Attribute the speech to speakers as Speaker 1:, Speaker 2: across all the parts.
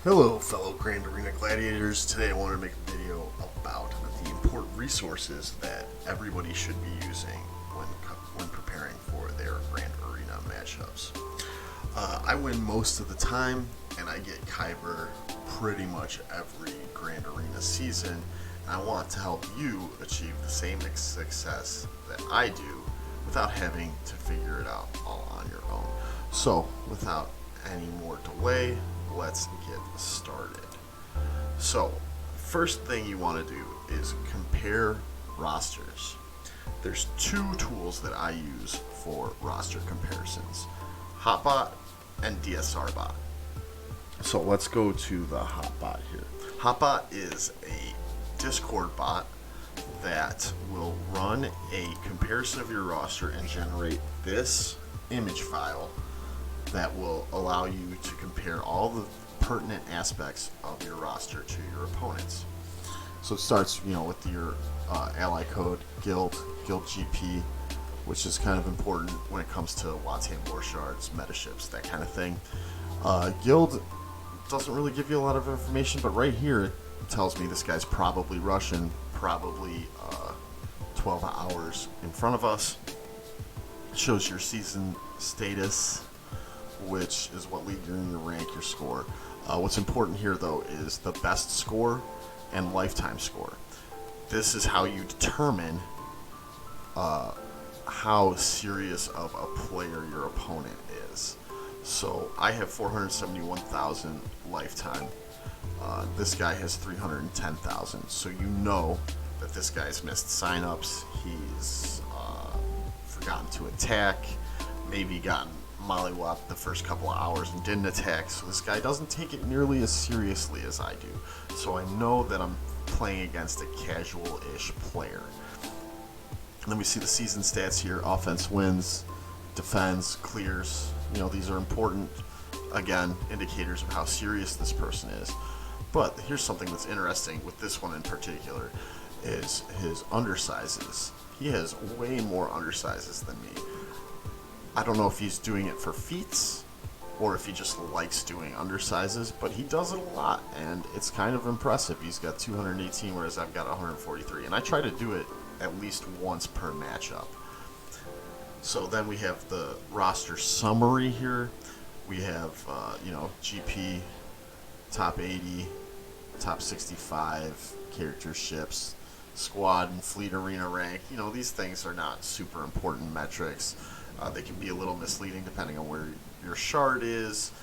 Speaker 1: Hello fellow Grand Arena Gladiators. Today I wanted to make a video about the important resources that everybody should be using when preparing for their Grand Arena matchups. I win most of the time and I get Kyber pretty much every Grand Arena season, and I want to help you achieve the same success that I do without having to figure it out all on your own. So without any more delay, let's get started. So, first thing you want to do is compare rosters. There's two tools that I use for roster comparisons: Hotbot and DSRBot. So let's go to the Hotbot here. Hotbot is a Discord bot that will run a comparison of your roster and generate this image file that will allow you to compare all the pertinent aspects of your roster to your opponents. So it starts, with your ally code, guild GP, which is kind of important when it comes to Watame War Shards, meta ships, that kind of thing. Guild doesn't really give you a lot of information, but right here it tells me this guy's probably Russian, probably 12 hours in front of us. It shows your season status, which is what league you're in, your rank, your score. What's important here, though, is the best score and lifetime score. This is how you determine how serious of a player your opponent is. So I have 471,000 lifetime. This guy has 310,000. So you know that this guy's missed signups. He's forgotten to attack, maybe gotten mollywopped the first couple of hours and didn't attack, so this guy doesn't take it nearly as seriously as I do. So I know that I'm playing against a casual-ish player. Then we see the season stats here: offense wins, defends, clears. These are important, again, indicators of how serious this person is. But here's something that's interesting with this one in particular, is his undersizes. He has way more undersizes than me. I don't know if he's doing it for feats or if he just likes doing undersizes, but he does it a lot, and it's kind of impressive. He's got 218, whereas I've got 143, and I try to do it at least once per matchup. So then we have the roster summary here. We have, GP, top 80, top 65, character ships, squad and fleet arena rank. These things are not super important metrics. They can be a little misleading depending on where your shard is,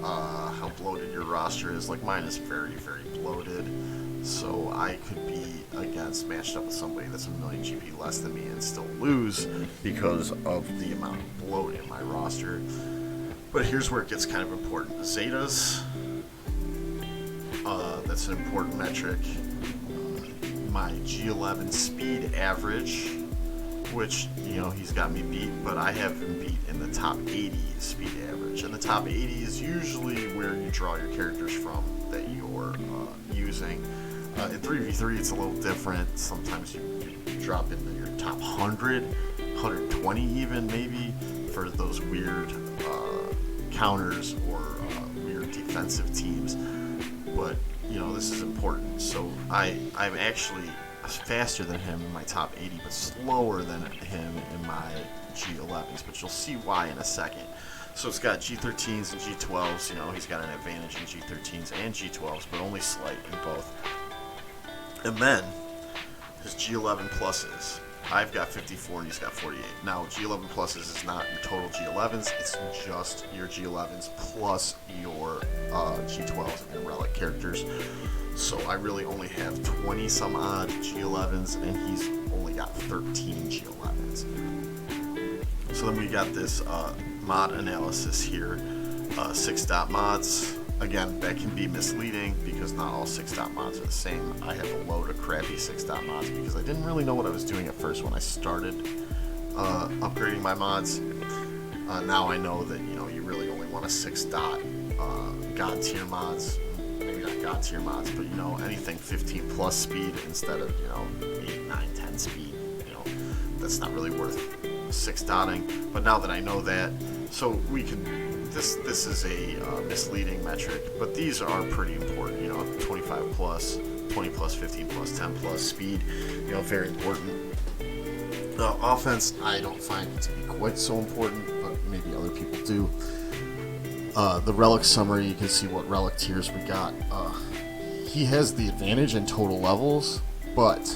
Speaker 1: how bloated your roster is. Like mine is very, very bloated, so I could be matched up with somebody that's a million GP less than me and still lose because of the amount of bloat in my roster. But here's where it gets kind of important. Zetas, that's an important metric. My G11 speed average, which, he's got me beat, but I have him beat in the top 80 speed average. And the top 80 is usually where you draw your characters from that you're using. In 3v3, it's a little different. Sometimes you drop into your top 100, 120 even, maybe, for those weird counters or weird defensive teams. But, this is important. So I'm actually faster than him in my top 80, but slower than him in my G11s, but you'll see why in a second. So it's got G13s and G12s. He's got an advantage in G13s and G12s, but only slight in both. And then his G11 pluses. I've got 54 and he's got 48. Now, G11 pluses is not your total G11s, it's just your G11s plus your G12s and relic characters. So I really only have 20 some odd G11s, and he's only got 13 G11s. So then we got this mod analysis here. 6-dot mods. Again, that can be misleading because not all 6-dot mods are the same. I have a load of crappy 6-dot mods because I didn't really know what I was doing at first when I started upgrading my mods. Now I know that you really only want a 6-dot god tier mods. Maybe not god tier mods, but anything 15 plus speed instead of 8, 9, 10 speed. That's not really worth 6-dotting. But now that I know that, so we can this is a misleading metric, but these are pretty important. 25 plus, 20 plus, 15 plus, 10 plus, speed, very important. Offense, I don't find it to be quite so important, but maybe other people do. The Relics Summary, you can see what relic tiers we got. He has the advantage in total levels, but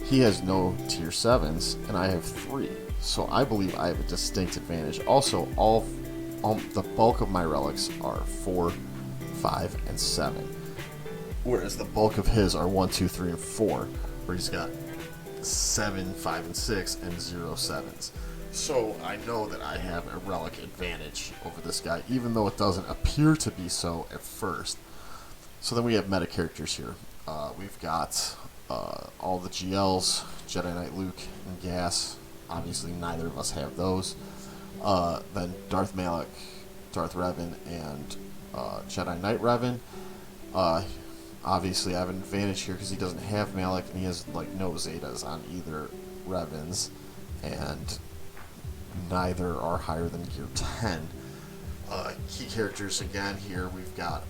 Speaker 1: he has no tier 7s, and I have 3. So I believe I have a distinct advantage. Also, all the bulk of my relics are 4, 5, and 7. Whereas the bulk of his are 1, 2, 3, and 4, where he's got 7, 5, and 6, and 0 7s. So I know that I have a relic advantage over this guy, even though it doesn't appear to be so at first. So then we have meta characters here. We've got all the GLs, Jedi Knight Luke and Gas. Obviously neither of us have those. Then Darth Malak, Darth Revan, and Jedi Knight Revan. Obviously I have an advantage here because he doesn't have Malak, and he has no Zetas on either Revans, and neither are higher than gear 10. Key characters again here, we've got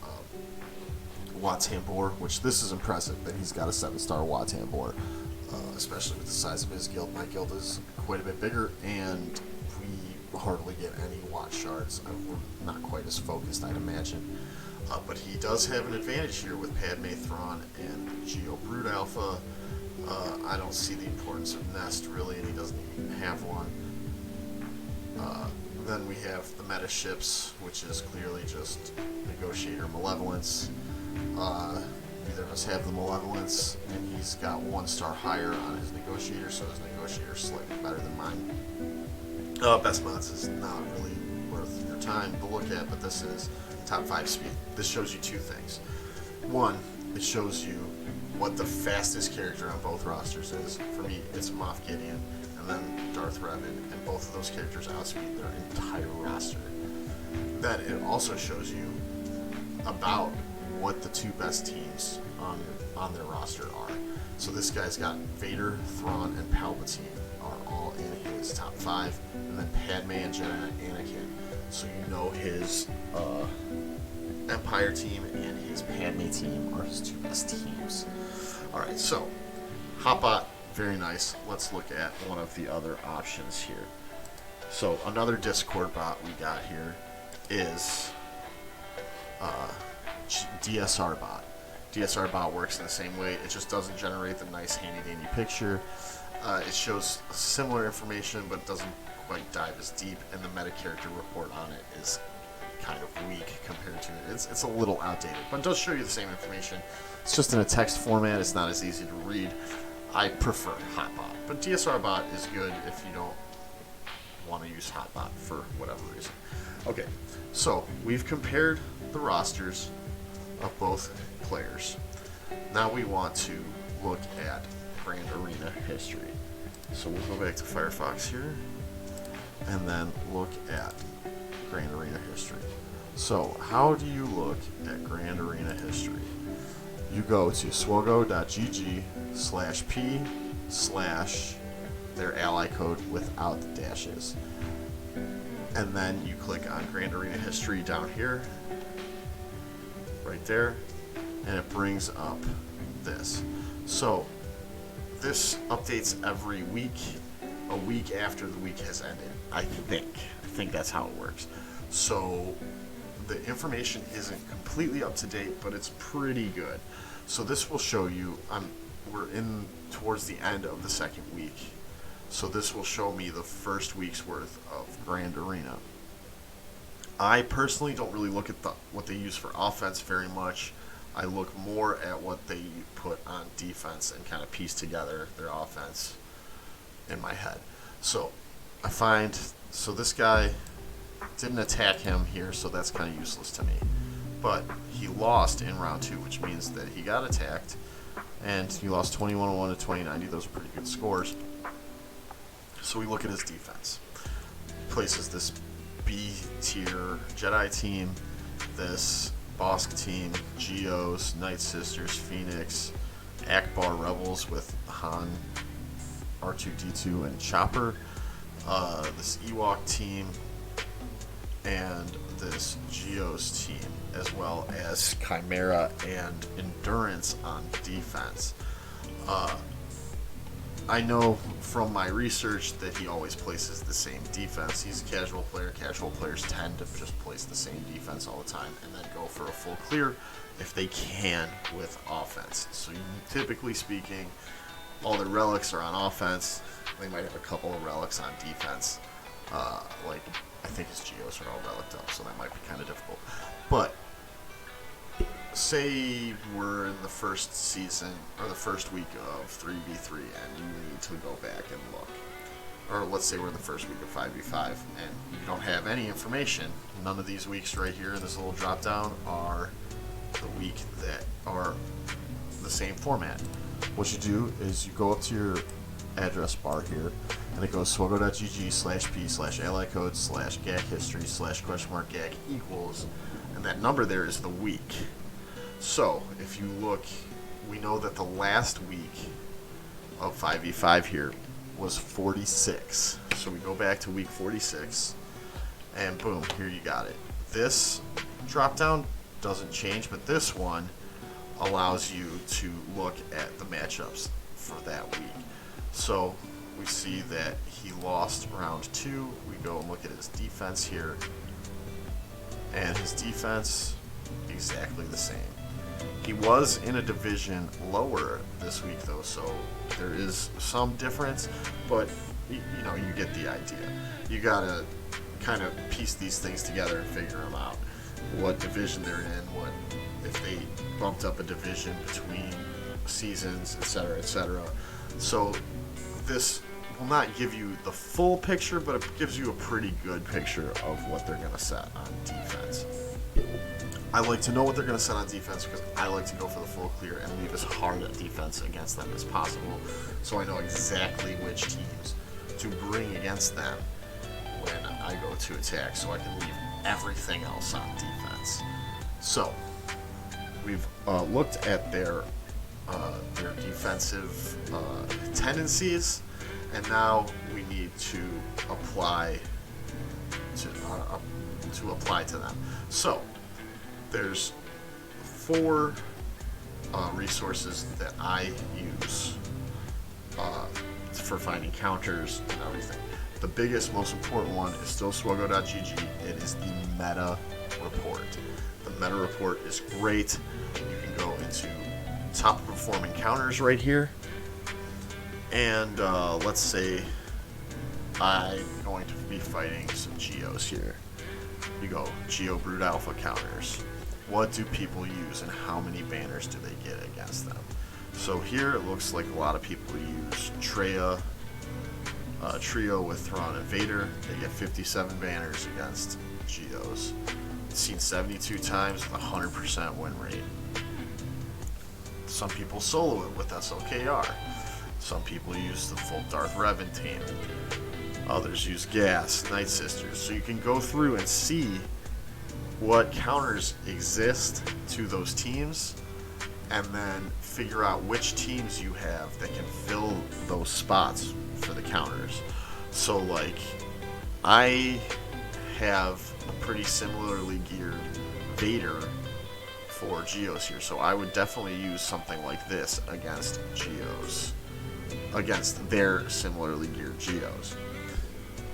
Speaker 1: Wat Tambor, which this is impressive that he's got a 7-star Wat Tambor, especially with the size of his guild. My guild is quite a bit bigger, and we hardly get any Wat shards. We're not quite as focused, I'd imagine. But he does have an advantage here with Padme, Thrawn, and Geo Brood Alpha. I don't see the importance of Nest, really, and he doesn't even have one. Then we have the meta ships, which is clearly just Negotiator Malevolence. Neither of us have the Malevolence, and he's got 1 star higher on his Negotiator, so his Negotiator is slightly better than mine. Best mods is not really worth your time to look at, but this is top 5 speed. This shows you 2 things. One, it shows you what the fastest character on both rosters is. For me, it's Moff Gideon, and then Darth Revan, and both of those characters outspeed their entire roster. Then it also shows you about what the 2 best teams on their roster are. So this guy's got Vader, Thrawn, and Palpatine are all in his top 5, and then Padme and Jedi Knight Anakin. So you know his Empire team and his Padme team are his 2 best teams. Alright, so Hotbot, very nice. Let's look at one of the other options here. So another Discord bot we got here is DSR bot. DSR bot works in the same way. It just doesn't generate the nice handy dandy picture. It shows similar information, but it doesn't quite dive as deep, and the meta character report on it is kind of weak compared to it. It's a little outdated, but it does show you the same information. It's just in a text format. It's not as easy to read. I prefer Hotbot, but DSR bot is good if you don't want to use Hotbot for whatever reason. Okay, so we've compared the rosters of both players. Now we want to look at Grand Arena history. So we'll go back to Firefox here and then look at Grand Arena history. So how do you look at Grand Arena history? You go to SWGoH.gg/p/ their ally code without the dashes. And then you click on Grand Arena history down here, right there, and it brings up this. So this updates every week, a week after the week has ended. I think that's how it works. So the information isn't completely up to date, but it's pretty good. So this will show you, we're in towards the end of the second week. So this will show me the first week's worth of Grand Arena. I personally don't really look at what they use for offense very much. I look more at what they put on defense and kind of piece together their offense in my head. So I find, so this guy didn't attack him here, so that's kind of useless to me. But he lost in round 2, which means that he got attacked, and he lost 2101 to 2090. Those are pretty good scores. So we look at his defense. He places this B tier Jedi team, this Bosk team, Geos, Night Sisters, Phoenix, Akbar Rebels with Han, R2-D2, and Chopper, this Ewok team, and this GEOS team, as well as Chimera and Endurance on defense. I know from my research that he always places the same defense. He's a casual player. Casual players tend to just place the same defense all the time and then go for a full clear if they can with offense. So typically speaking, all the relics are on offense. They might have a couple of relics on defense. Like, I think his Geos are all relicked up, so that might be kind of difficult. But say we're in the first season or the first week of 3v3 and you need to go back and look, or let's say we're in the first week of 5v5 and you don't have any information. None of these weeks right here in this little drop down are the week that are the same format. What you do is you go up to your address bar here and it goes SWGoH/P/ally code /GAC history /?GAC equals, and that number there is the week. So, if you look, we know that the last week of 5v5 here was 46. So we go back to week 46, and boom, here you got it. This drop down doesn't change, but this one allows you to look at the matchups for that week. So we see that he lost round 2. We go and look at his defense here, and his defense exactly the same. He was in a division lower this week though, so there is some difference, but you know, you get the idea. You gotta kind of piece these things together and figure them out. What division they're in, what if they bumped up a division between seasons, etc., etc. So this will not give you the full picture, but it gives you a pretty good picture of what they're gonna set on defense. I like to know what they're going to set on defense because I like to go for the full clear and leave as hard a defense against them as possible, so I know exactly which teams to bring against them when I go to attack, so I can leave everything else on defense. So we've looked at their defensive tendencies, and now we need to apply to them. So there's 4 resources that I use for finding counters and everything. The biggest, most important one is still SWGoH.gg. It is the meta report. The meta report is great. You can go into top performing counters right here, and let's say I'm going to be fighting some Geos here. You go Geo Brood Alpha counters. What do people use and how many banners do they get against them? So here it looks like a lot of people use Trio with Thrawn and Vader. They get 57 banners against Geos. It's seen 72 times with a 100% win rate. Some people solo it with SLKR. Some people use the full Darth Revan team. Others use Gas, Night Sisters. So you can go through and see what counters exist to those teams, and then figure out which teams you have that can fill those spots for the counters. So like, I have a pretty similarly geared Vader for Geos here, so I would definitely use something like this against Geos, against their similarly geared Geos.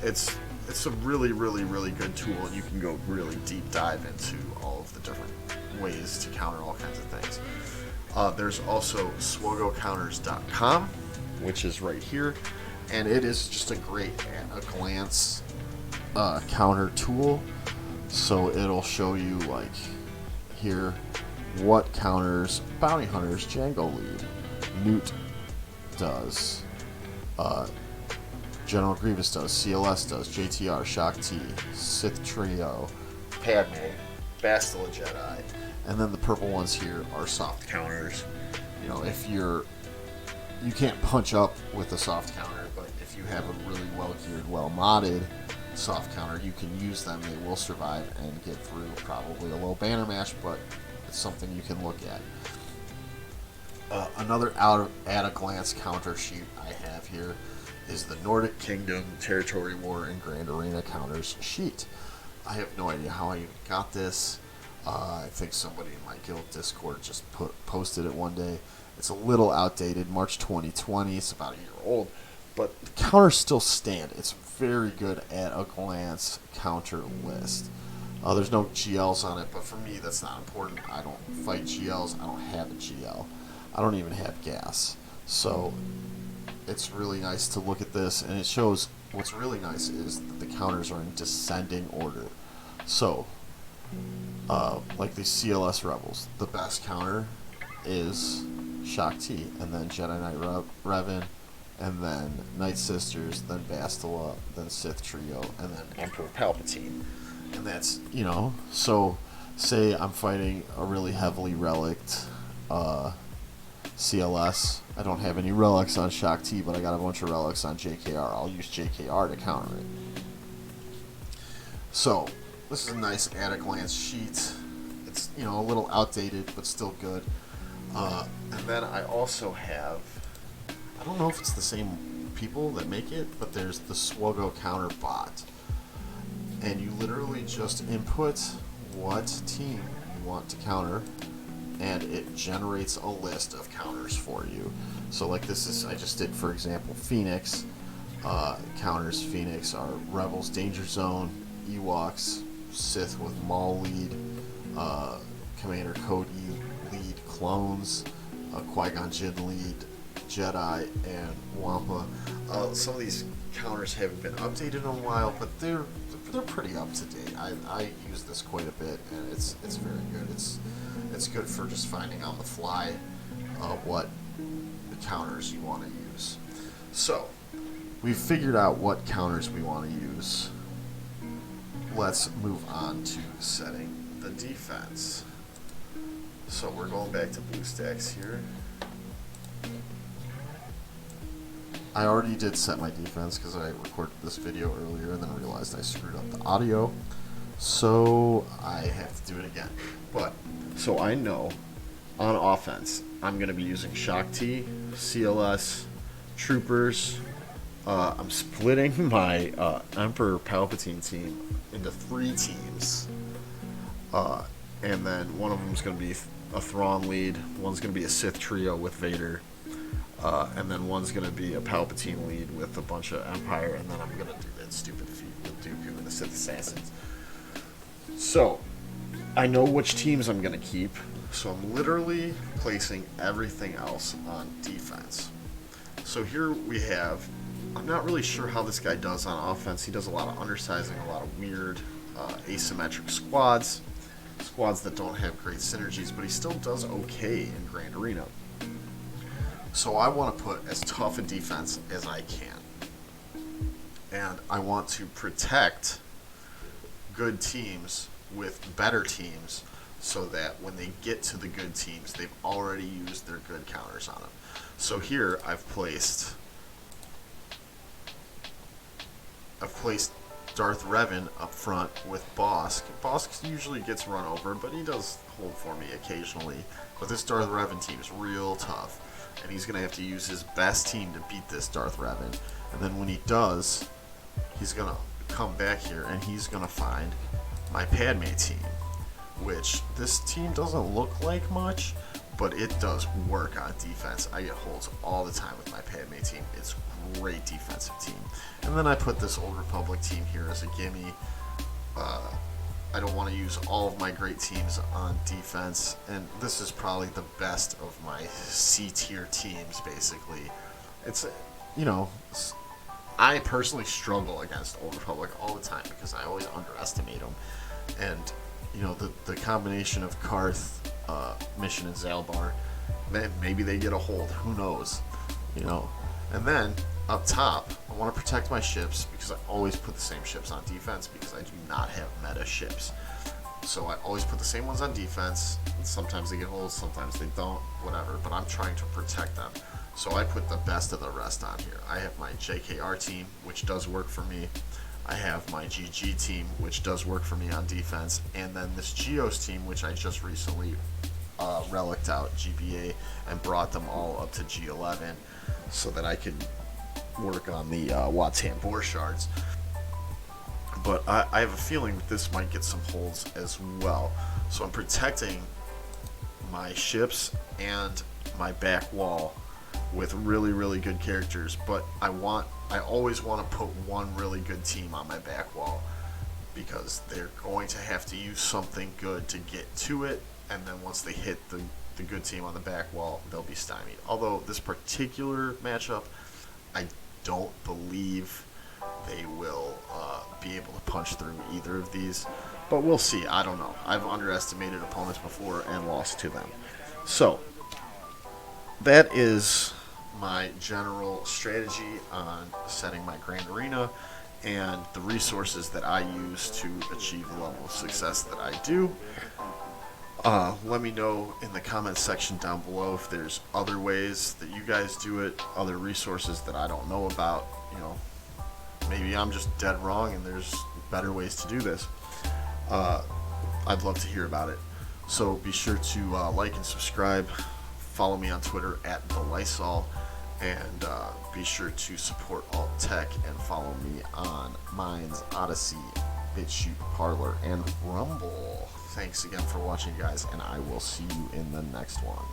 Speaker 1: It's a really, really, really good tool, and you can go really deep dive into all of the different ways to counter all kinds of things. There's also SWGoCounters.com, which is right here, and it is just a great at-a-glance counter tool. So it'll show you, like, here, what counters Bounty Hunters Django lead, Newt does, General Grievous does, CLS does, JTR, Shock T, Sith Trio, Padme, Bastila Jedi, and then the purple ones here are soft counters. You know, if you can't punch up with a soft counter, but if you have a really well geared, well modded soft counter, you can use them. They will survive and get through probably a low banner match, but it's something you can look at. Another at a glance counter sheet I have here is the Nordic Kingdom, Territory War, and Grand Arena counters sheet. I have no idea how I even got this. I think somebody in my guild Discord just posted it one day. It's a little outdated, March 2020. It's about a year old, but the counters still stand. It's very good at a glance counter list. There's no GLs on it, but for me that's not important. I don't fight GLs. I don't have a GL. I don't even have gas. So it's really nice to look at this, and it shows what's really nice is that the counters are in descending order. So, like these CLS Rebels, the best counter is Shock T, and then Jedi Knight Revan, and then Night Sisters, then Bastila, then Sith Trio, and then Emperor Palpatine. And that's, so say I'm fighting a really heavily relicked CLS. I don't have any relics on Shock T, but I got a bunch of relics on JKR. I'll use JKR to counter it. So, this is a nice at-a-glance sheet. It's, a little outdated, but still good. And then I also have, I don't know if it's the same people that make it, but there's the SWGoH counter bot. And you literally just input what team you want to counter, and it generates a list of counters for you. So like this is, I just did, for example, Phoenix. Counters Phoenix are Rebels Danger Zone, Ewoks, Sith with Maul lead, Commander Cody lead clones, Qui-Gon Jinn lead, Jedi, and Wampa. Some of these counters haven't been updated in a while, but they're pretty up to date. I use this quite a bit, and it's very good. It's good for just finding on the fly what counters you want to use. So we've figured out what counters we want to use. Let's move on to setting the defense. So we're going back to BlueStacks here. I already did set my defense because I recorded this video earlier and then realized I screwed up the audio. So I have to do it again. So I know on offense I'm going to be using Shock T, CLS, Troopers. I'm splitting my Emperor Palpatine team into 3 teams. And then one of them is going to be a Thrawn lead, one's going to be a Sith trio with Vader, and then one's going to be a Palpatine lead with a bunch of Empire, and then I'm going to do that stupid feat with Dooku and the Sith Assassins. So, I know which teams I'm going to keep, so I'm literally placing everything else on defense. So here we have, I'm not really sure how this guy does on offense. He does a lot of undersizing, a lot of weird asymmetric squads that don't have great synergies, but he still does okay in Grand Arena. So I want to put as tough a defense as I can. And I want to protect good teams with better teams so that when they get to the good teams, they've already used their good counters on them. So here I've placed Darth Revan up front with Bosk. Bosk usually gets run over, but he does hold for me occasionally. But this Darth Revan team is real tough, and he's going to have to use his best team to beat this Darth Revan. And then when he does, he's going to come back here, and he's going to find my Padme team, which this team doesn't look like much, but it does work on defense. I get holds all the time with my Padme team. It's a great defensive team. And then I put this Old Republic team here as a gimme. I don't want to use all of my great teams on defense, and this is probably the best of my C-tier teams, basically. It's, I personally struggle against Old Republic all the time because I always underestimate them. And, the combination of Karth, Mission, and Zalbar, maybe they get a hold. Who knows? And then up top, I want to protect my ships because I always put the same ships on defense because I do not have meta ships. So I always put the same ones on defense. Sometimes they get holds, sometimes they don't, whatever. But I'm trying to protect them. So I put the best of the rest on here. I have my JKR team, which does work for me. I have my GG team, which does work for me on defense. And then this Geos team, which I just recently relicked out GBA and brought them all up to G11 so that I could work on the Wat Tambor shards. but I have a feeling that this might get some holds as well. So I'm protecting my ships and my back wall with really, really good characters, but I always want to put one really good team on my back wall, because they're going to have to use something good to get to it, and then once they hit the good team on the back wall, they'll be stymied. Although this particular matchup, I don't believe they will be able to punch through either of these, but we'll see. I don't know. I've underestimated opponents before and lost to them. So that is my general strategy on setting my Grand Arena and the resources that I use to achieve the level of success that I do. Let me know in the comments section down below if there's other ways that you guys do it, other resources that I don't know about. You know, maybe I'm just dead wrong and there's better ways to do this. I'd love to hear about it. So be sure to like and subscribe. Follow me on Twitter at @TheLysol, and be sure to support Alt Tech and follow me on Minds, Odyssey, BitChute, Parlor, and Rumble. Thanks again for watching, guys, and I will see you in the next one.